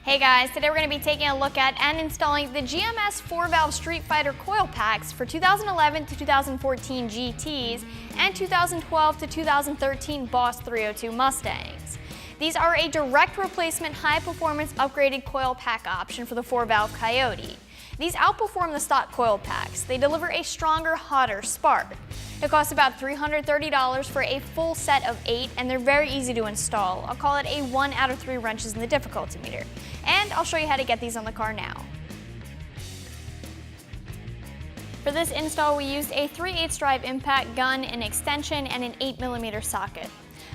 Hey guys, today we're going to be taking a look at and installing the GMS 4-valve Street Fighter coil packs for 2011 to 2014 GTs and 2012 to 2013 Boss 302 Mustangs. These are a direct replacement high-performance upgraded coil pack option for the 4-valve Coyote. These outperform the stock coil packs. They deliver a stronger, hotter spark. It costs about $330 for a full set of 8, and they're very easy to install. I'll call it a 1 out of 3 wrenches in the difficulty meter. And I'll show you how to get these on the car now. For this install, we used a 3/8 drive impact gun, an extension, and an 8mm socket.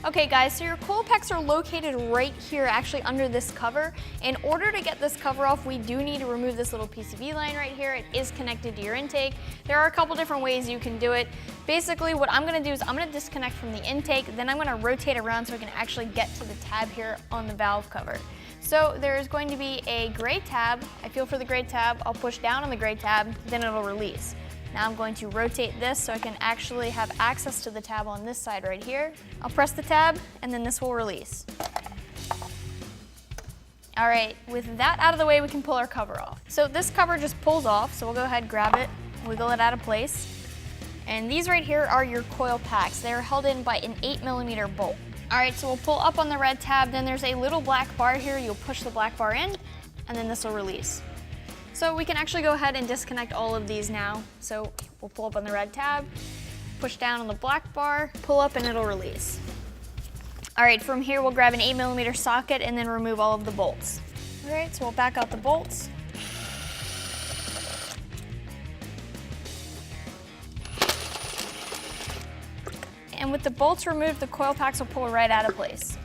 Okay guys, so your coil packs are located right here, actually under this cover. In order to get this cover off, we do need to remove this little PCV line right here. It is connected to your intake. There are a couple different ways you can do it. Basically, what I'm gonna do is I'm gonna disconnect from the intake, then I'm gonna rotate around so I can actually get to the tab here on the valve cover. So there's going to be a gray tab. I feel for the gray tab. I'll push down on the gray tab, then it'll release. Now I'm going to rotate this so I can actually have access to the tab on this side right here. I'll press the tab and then this will release. All right, with that out of the way, we can pull our cover off. So this cover just pulls off, so we'll go ahead and grab it, wiggle it out of place. And these right here are your coil packs. They're held in by an 8mm bolt. All right, so we'll pull up on the red tab, then there's a little black bar here. You'll push the black bar in, and then this will release. So we can actually go ahead and disconnect all of these now. So we'll pull up on the red tab, push down on the black bar, pull up, and it'll release. All right, from here we'll grab an 8mm socket and then remove all of the bolts. All right, so we'll back out the bolts. And with the bolts removed, the coil packs will pull right out of place.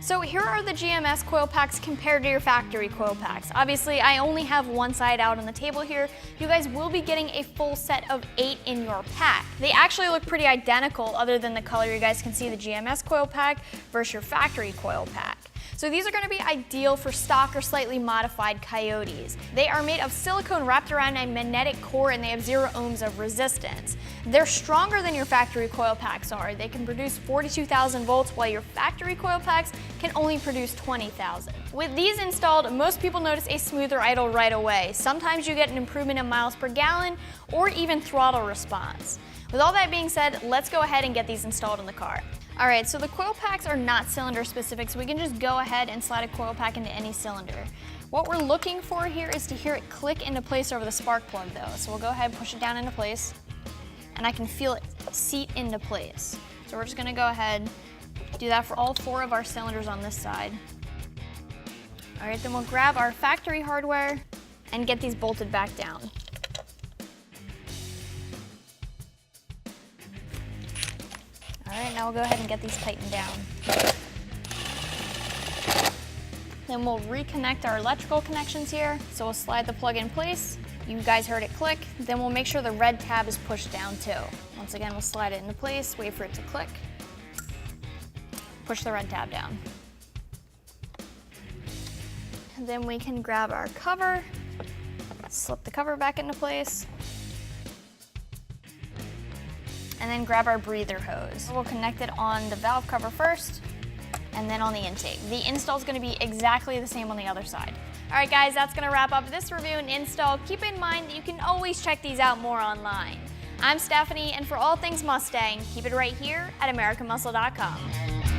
So here are the GMS coil packs compared to your factory coil packs. Obviously, I only have one side out on the table here. You guys will be getting a full set of 8 in your pack. They actually look pretty identical other than the color. You guys can see the GMS coil pack versus your factory coil pack. So these are going to be ideal for stock or slightly modified Coyotes. They are made of silicone wrapped around a magnetic core and they have 0 ohms of resistance. They're stronger than your factory coil packs are. They can produce 42,000 volts while your factory coil packs can only produce 20,000. With these installed, most people notice a smoother idle right away. Sometimes you get an improvement in miles per gallon or even throttle response. With all that being said, let's go ahead and get these installed in the car. All right, so the coil packs are not cylinder specific, so we can just go ahead and slide a coil pack into any cylinder. What we're looking for here is to hear it click into place over the spark plug though. So we'll go ahead and push it down into place, and I can feel it seat into place. So we're just gonna go ahead, do that for all 4 of our cylinders on this side. All right, then we'll grab our factory hardware and get these bolted back down. All right, now we'll go ahead and get these tightened down. Then we'll reconnect our electrical connections here. So we'll slide the plug in place. You guys heard it click. Then we'll make sure the red tab is pushed down too. Once again, we'll slide it into place, wait for it to click. Push the red tab down. And then we can grab our cover, slip the cover back into place, and then grab our breather hose. We'll connect it on the valve cover first, and then on the intake. The install is going to be exactly the same on the other side. All right guys, that's going to wrap up this review and install. Keep in mind that you can always check these out more online. I'm Stephanie, and for all things Mustang, keep it right here at AmericanMuscle.com.